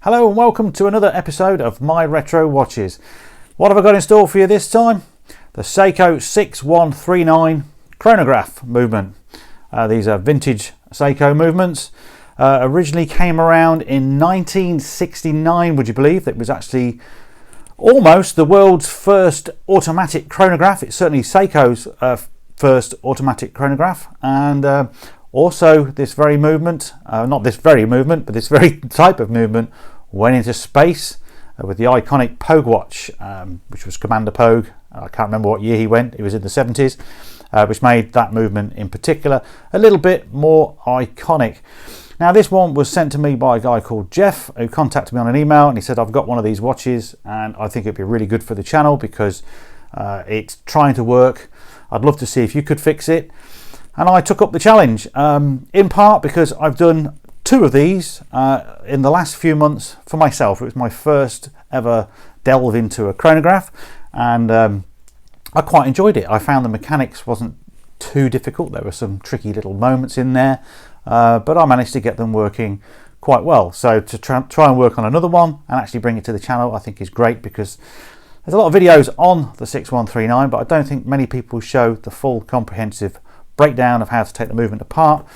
Hello and welcome to another episode of My Retro Watches. What have I got in store for you this time? The Seiko 6139 chronograph movement. These are vintage Seiko movements. Originally came around in 1969, would you believe? It was actually almost the world's first automatic chronograph. It's certainly Seiko's first automatic chronograph, and also this very movement, not this very movement, but this very type of movement went into space with the iconic Pogue watch, which was Commander Pogue. I can't remember what year he went. It was in the 70s, which made that movement in particular a little bit more iconic. Now this one was sent to me by a guy called Jeff, who contacted me on an email, and he said, I've got one of these watches and I think it'd be really good for the channel because it's trying to work. I'd love to see if you could fix it. And I took up the challenge, in part because I've done two of these in the last few months for myself. It was my first ever delve into a chronograph, and I quite enjoyed it. I found the mechanics wasn't too difficult. There were some tricky little moments in there, but I managed to get them working quite well. So to try and work on another one and actually bring it to the channel, I think is great, because there's a lot of videos on the 6139, but I don't think many people show the full comprehensive breakdown of how to take the movement apart.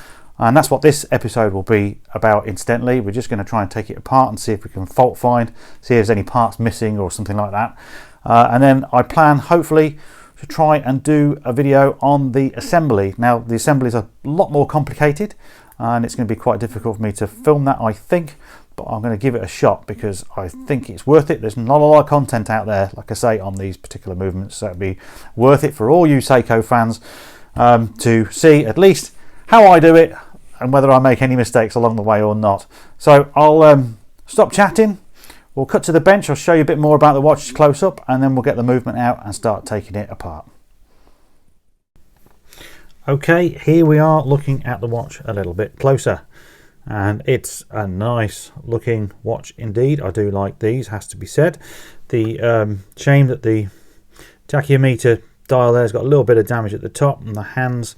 And that's what this episode will be about. Incidentally, we're just going to try and take it apart and see if we can fault find, see if there's any parts missing or something like that. And then I plan, hopefully, to try and do a video on the assembly. Now, the assembly is a lot more complicated, and it's going to be quite difficult for me to film that, I think. But I'm going to give it a shot because I think it's worth it. There's not a lot of content out there, like I say, on these particular movements. So it'd be worth it for all you Seiko fans to see at least how I do it, and whether I make any mistakes along the way or not. So I'll stop chatting, we'll cut to the bench, I'll show you a bit more about the watch close up, and then we'll get the movement out and start taking it apart. Okay, here we are looking at the watch a little bit closer, and it's a nice looking watch indeed. I do like these, has to be said. The shame that the tachymeter dial there has got a little bit of damage at the top, and the hands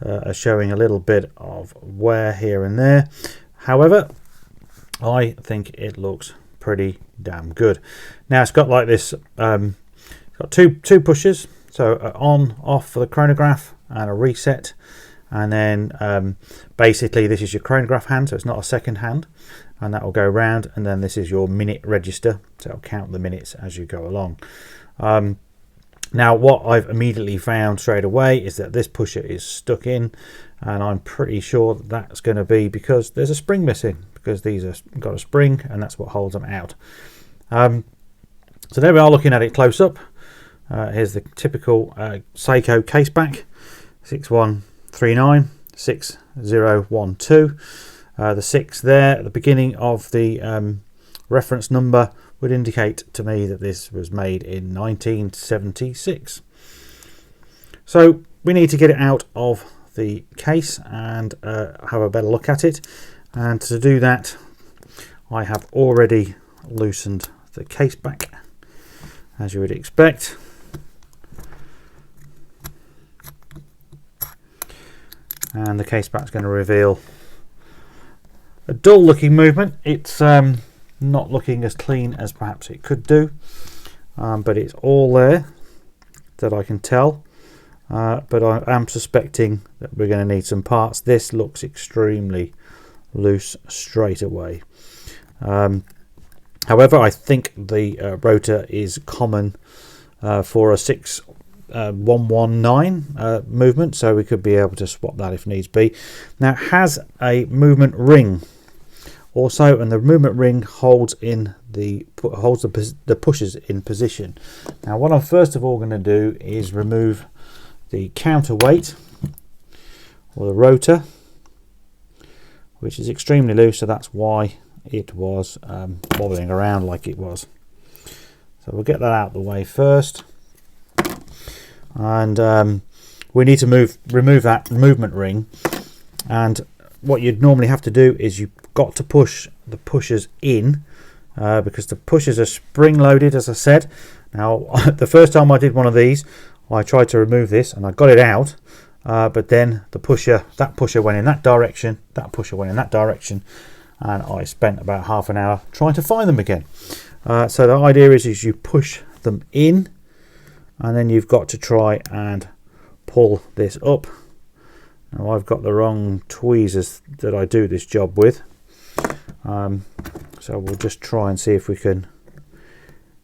are showing a little bit of wear here and there. However, I think it looks pretty damn good. Now it's got like this, got two pushers, so on, off for the chronograph and a reset, and then basically this is your chronograph hand, so it's not a second hand, and that will go round, and then this is your minute register, so it'll count the minutes as you go along. Now what I've immediately found straight away is that this pusher is stuck in, and I'm pretty sure that that's going to be because there's a spring missing, because these have got a spring and that's what holds them out. So there we are looking at it close up. Here's the typical Seiko case back, 6139 6012. The 6 there at the beginning of the reference number would indicate to me that this was made in 1976. So we need to get it out of the case and have a better look at it, and to do that I have already loosened the case back, as you would expect. And the case back is going to reveal a dull looking movement. It's not looking as clean as perhaps it could do, but it's all there that I can tell, but I am suspecting that we're going to need some parts. This looks extremely loose straight away. However, I think the rotor is common for a 6119 movement, so we could be able to swap that if needs be. Now it has a movement ring also, and the movement ring holds the pushers in position. Now what I'm first of all going to do is remove the counterweight, or the rotor, which is extremely loose, so that's why it was wobbling around like it was. So we'll get that out of the way first, and we need to remove that movement ring. And what you'd normally have to do is you've got to push the pushers in, because the pushers are spring loaded, as I said. Now the first time I did one of these, I tried to remove this and I got it out, but then that pusher went in that direction, that pusher went in that direction, and I spent about half an hour trying to find them again. So the idea is you push them in, and then you've got to try and pull this up. Now I've got the wrong tweezers that I do this job with, so we'll just try and see if we can.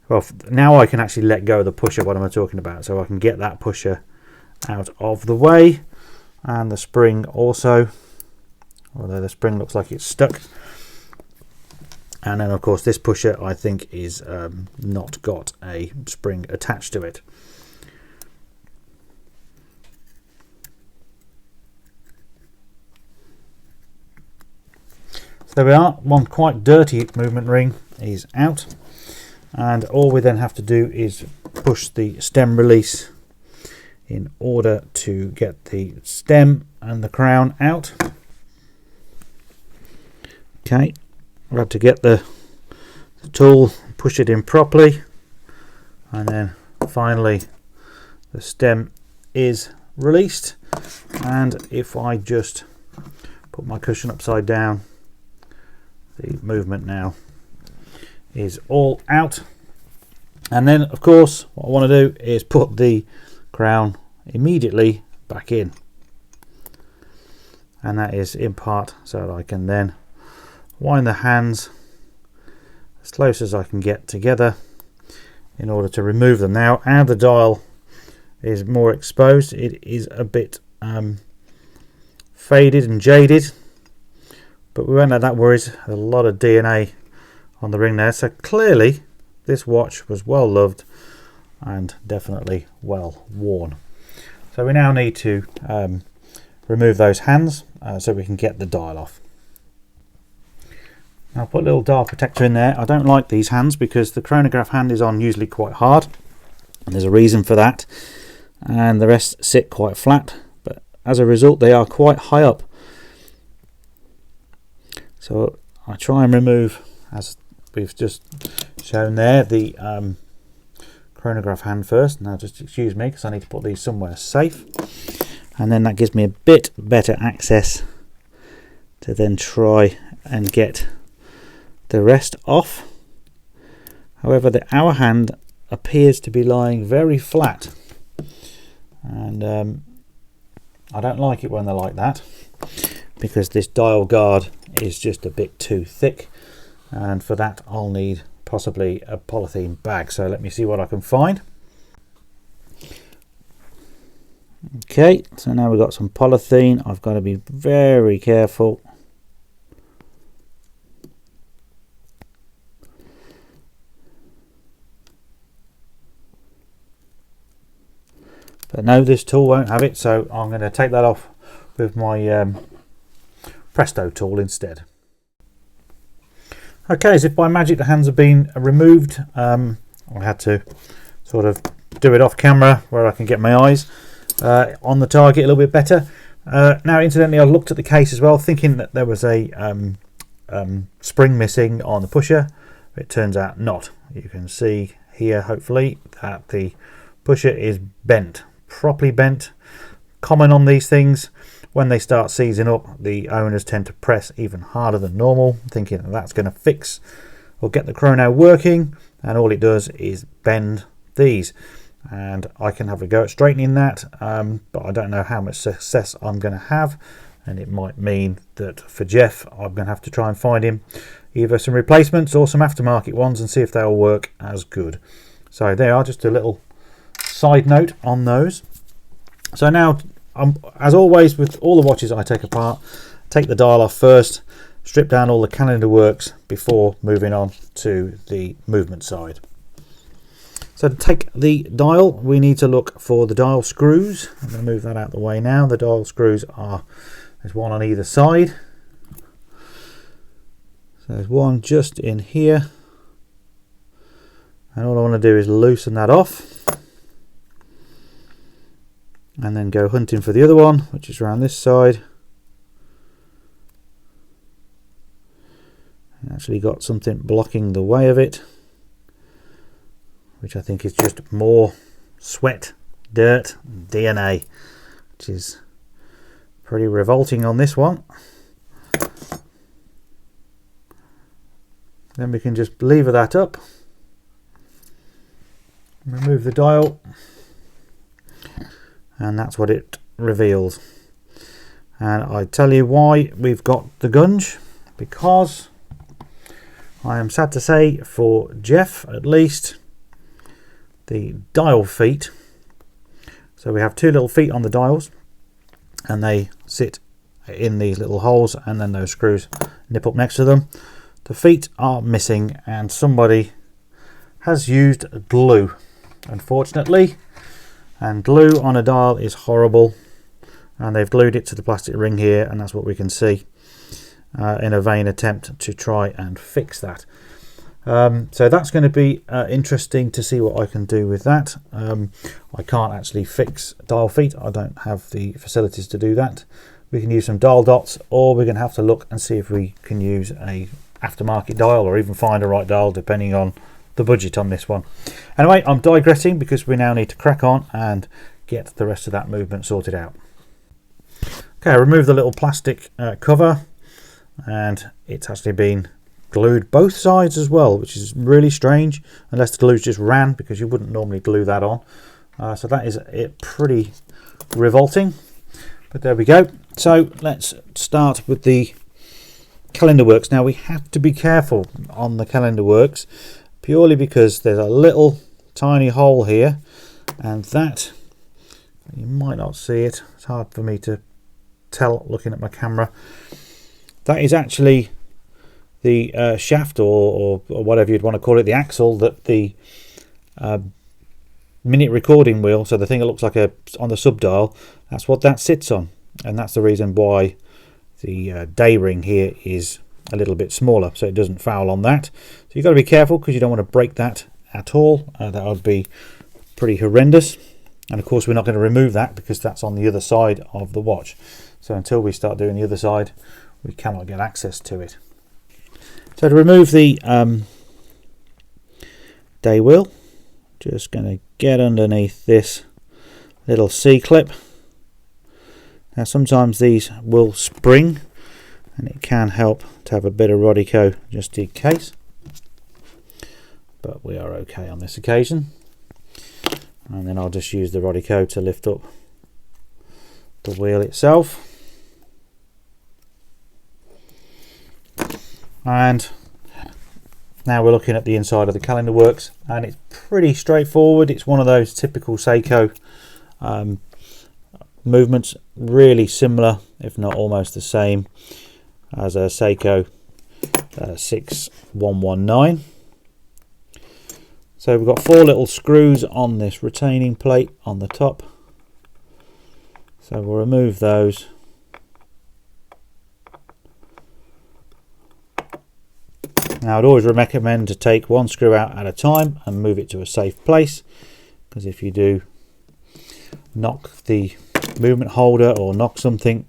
Well, now I can actually let go of the pusher. What am I talking about? So I can get that pusher out of the way, and the spring also, although the spring looks like it's stuck. And then of course this pusher I think is not got a spring attached to it. So there we are, one quite dirty movement ring is out, and all we then have to do is push the stem release in order to get the stem and the crown out. Okay, we have to get the tool, push it in properly, and then finally the stem is released. And if I just put my cushion upside down, the movement now is all out. And then of course what I want to do is put the crown immediately back in, and that is in part so that I can then wind the hands as close as I can get together in order to remove them. Now, and the dial is more exposed, it is a bit faded and jaded, but we won't let that worry us. A lot of DNA on the ring there, so clearly this watch was well loved and definitely well worn. So we now need to remove those hands so we can get the dial off. I'll put a little dial protector in there. I don't like these hands because the chronograph hand is on usually quite hard, and there's a reason for that, and the rest sit quite flat, but as a result they are quite high up. So I try and remove, as we've just shown there, the chronograph hand first. Now just excuse me because I need to put these somewhere safe, and then that gives me a bit better access to then try and get the rest off. However, the hour hand appears to be lying very flat, and I don't like it when they're like that, because this dial guard is just a bit too thick, and for that I'll need possibly a polythene bag. So let me see what I can find. Okay, so now we've got some polythene. I've got to be very careful. But no, this tool won't have it, so I'm going to take that off with my Presto tool instead. Okay, as if by magic the hands have been removed. I had to sort of do it off camera where I can get my eyes on the target a little bit better. Now incidentally, I looked at the case as well, thinking that there was a spring missing on the pusher. It turns out not. You can see here hopefully that the pusher is bent, properly bent. Common on these things, when they start seizing up, the owners tend to press even harder than normal, thinking that that's going to fix or get the chrono working, and all it does is bend these. And I can have a go at straightening that, but I don't know how much success I'm going to have, and it might mean that for Jeff I'm going to have to try and find him either some replacements or some aftermarket ones and see if they'll work as good. So they are just a little side note on those. So now, as always with all the watches I take apart, take the dial off first, strip down all the calendar works before moving on to the movement side. So to take the dial, we need to look for the dial screws. I'm going to move that out of the way now. The dial screws there's one on either side. So there's one just in here, and all I want to do is loosen that off and then go hunting for the other one, which is around this side. And actually got something blocking the way of it, which I think is just more sweat, dirt, DNA, which is pretty revolting on this one. Then we can just lever that up, remove the dial, and that's what it reveals. And I tell you why we've got the gunge, because I am sad to say, for Jeff at least, the dial feet, so we have two little feet on the dials and they sit in these little holes, and then those screws nip up next to them. The feet are missing and somebody has used glue, unfortunately, and glue on a dial is horrible, and they've glued it to the plastic ring here, and that's what we can see in a vain attempt to try and fix that. So that's going to be interesting to see what I can do with that. I can't actually fix dial feet, I don't have the facilities to do that. We can use some dial dots, or we're going to have to look and see if we can use a aftermarket dial, or even find a right dial depending on the budget on this one. Anyway, I'm digressing because we now need to crack on and get the rest of that movement sorted out. Okay, I removed the little plastic cover, and it's actually been glued both sides as well, which is really strange, unless the glue just ran, because you wouldn't normally glue that on. So that is it, pretty revolting, but there we go. So let's start with the calendar works. Now we have to be careful on the calendar works, purely because there's a little tiny hole here, and that, you might not see it, it's hard for me to tell looking at my camera, that is actually the shaft, or whatever you'd want to call it, the axle that the minute recording wheel, so the thing that looks like on the sub dial, that's what that sits on, and that's the reason why the day ring here is a little bit smaller, so it doesn't foul on that. So you've got to be careful, because you don't want to break that at all. That would be pretty horrendous, and of course we're not going to remove that because that's on the other side of the watch. So until we start doing the other side, we cannot get access to it. So to remove the day wheel, just going to get underneath this little C-clip. Now sometimes these will spring, and it can help to have a bit of Rodico just in case, but we are okay on this occasion. And then I'll just use the Rodico to lift up the wheel itself. And now we're looking at the inside of the calendar works, and it's pretty straightforward. It's one of those typical Seiko movements, really similar, if not almost the same as a Seiko 6119. So we've got 4 little screws on this retaining plate on the top, so we'll remove those. Now I'd always recommend to take one screw out at a time and move it to a safe place, because if you do knock the movement holder or knock something,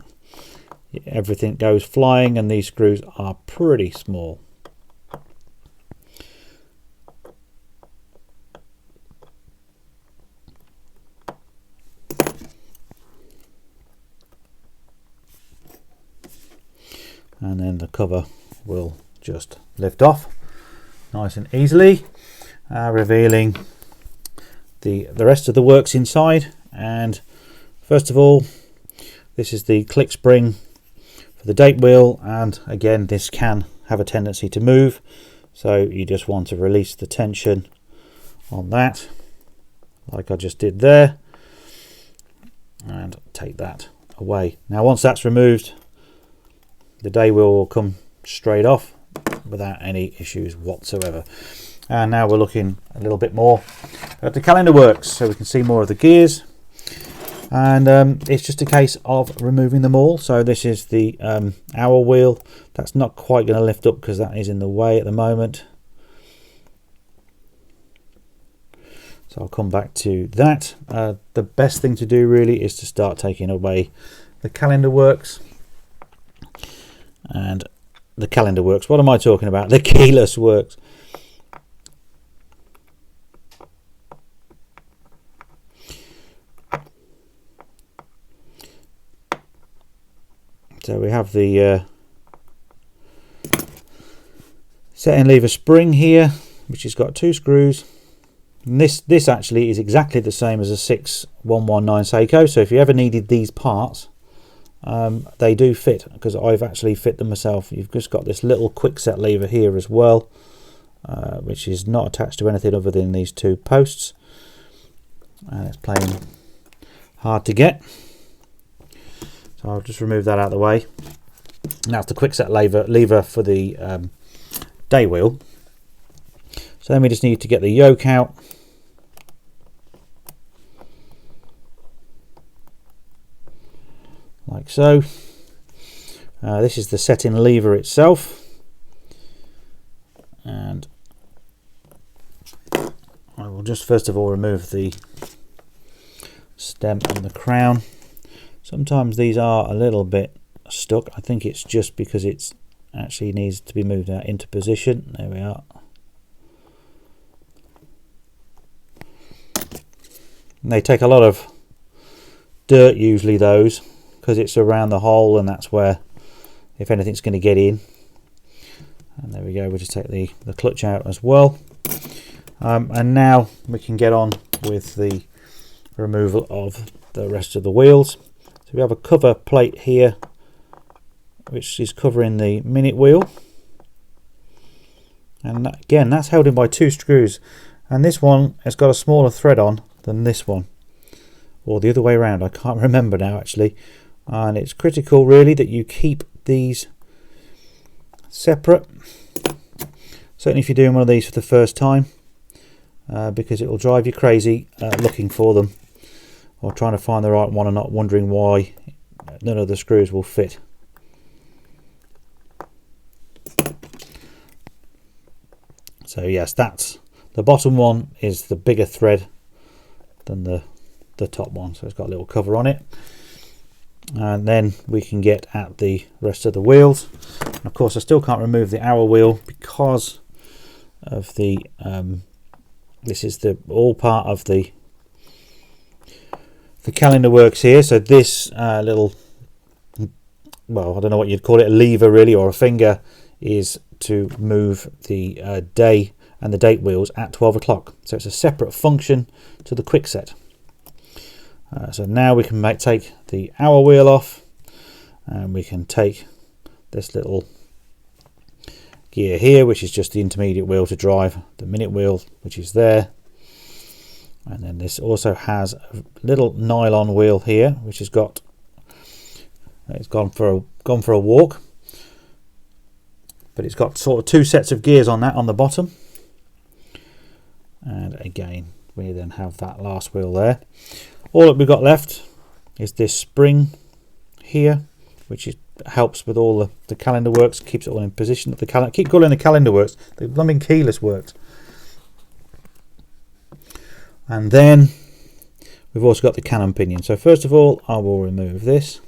everything goes flying, and these screws are pretty small. And then the cover will just lift off nice and easily, revealing the rest of the works inside. And first of all, this is the click spring for the date wheel, and again this can have a tendency to move, so you just want to release the tension on that like I just did there, and take that away. Now once that's removed, the day wheel will come straight off without any issues whatsoever. And now we're looking a little bit more at the calendar works, so we can see more of the gears, and it's just a case of removing them all. So this is the hour wheel. That's not quite going to lift up because that is in the way at the moment, so I'll come back to that. The best thing to do really is to start taking away the calendar works. And the calendar works, what am I talking about? The keyless works. So we have the setting lever spring here, which has got 2 screws. And this actually is exactly the same as a 6119 Seiko, so if you ever needed these parts, they do fit, because I've actually fit them myself. You've just got this little quick set lever here as well, which is not attached to anything other than these 2 posts, and it's plain hard to get. So I'll just remove that out of the way. Now it's the quick set lever for the day wheel. So then we just need to get the yoke out. Like so. This is the setting lever itself, and I will just first of all remove the stem and the crown. Sometimes these are a little bit stuck. I think it's just because it's actually needs to be moved out into position. There we are. And they take a lot of dirt usually, those, because it's around the hole, and that's where, if anything's going to get in. And there we go, we'll just take the clutch out as well. And now we can get on with the removal of the rest of the wheels. So we have a cover plate here, which is covering the minute wheel. And that, again, that's held in by 2 screws. And this one has got a smaller thread on than this one. Or the other way around, I can't remember now actually. And it's critical really that you keep these separate, certainly if you're doing one of these for the first time, because it will drive you crazy looking for them or trying to find the right one and not wondering why none of the screws will fit. So yes, that's the bottom one, is the bigger thread than the top one, so it's got a little cover on it. And then we can get at the rest of the wheels. And of course I still can't remove the hour wheel because of the this is the all part of the calendar works here. So this little, well, I don't know what you'd call it, a lever really, or a finger, is to move the day and the date wheels at 12 o'clock. So it's a separate function to the quick set. So now we can take the hour wheel off, and we can take this little gear here, which is just the intermediate wheel to drive the minute wheel, which is there. And then this also has a little nylon wheel here, which has got, it's gone for a walk, but it's got sort of 2 sets of gears on that on the bottom. And again, we then have that last wheel there. All that we've got left is this spring here, which helps with all the calendar works, keeps it all in position. The calendar, keep calling the calendar works, the blooming keyless works. And then we've also got the cannon pinion. So first of all, I will remove this,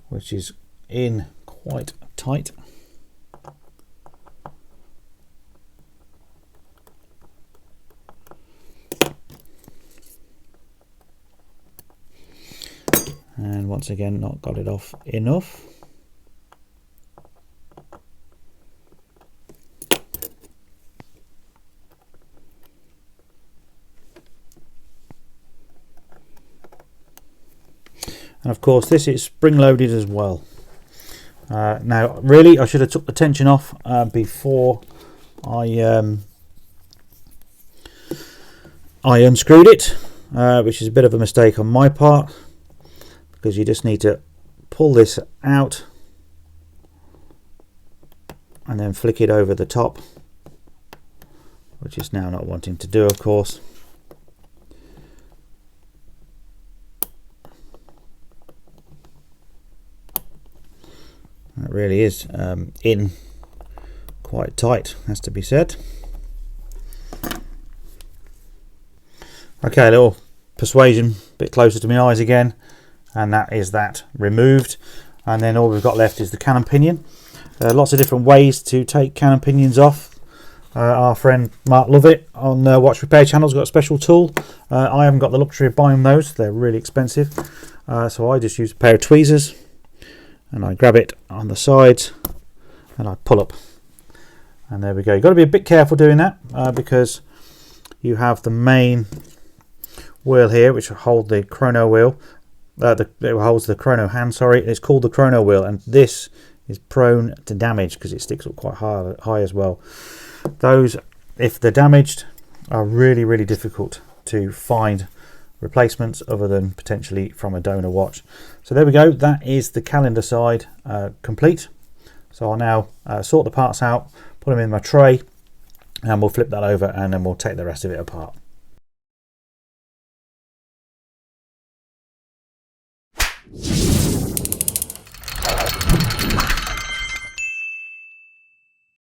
which is in quite tight. And once again, not got it off enough. And of course this is spring loaded as well. Now really I should have took the tension off before I unscrewed it, which is a bit of a mistake on my part, because you just need to pull this out and then flick it over the top, which is now not wanting to do, of course. It really is in quite tight, has to be said. Okay, a little persuasion, a bit closer to my eyes again, and that is that removed. And then all we've got left is the cannon pinion. Lots of different ways to take cannon pinions off. Our friend Mark Lovett on Watch Repair Channel's got a special tool. I haven't got the luxury of buying those, they're really expensive. So I just use a pair of tweezers and I grab it on the sides and I pull up. And there we go. You've got to be a bit careful doing that because you have the main wheel here, which will hold the chrono wheel. It holds the chrono hand, sorry. It's called the chrono wheel, and this is prone to damage because it sticks up quite high as well. Those, if they're damaged, are really, really difficult to find replacements other than potentially from a donor watch. So there we go. That is the calendar side complete. So I'll now sort the parts out, put them in my tray, and we'll flip that over and then we'll take the rest of it apart.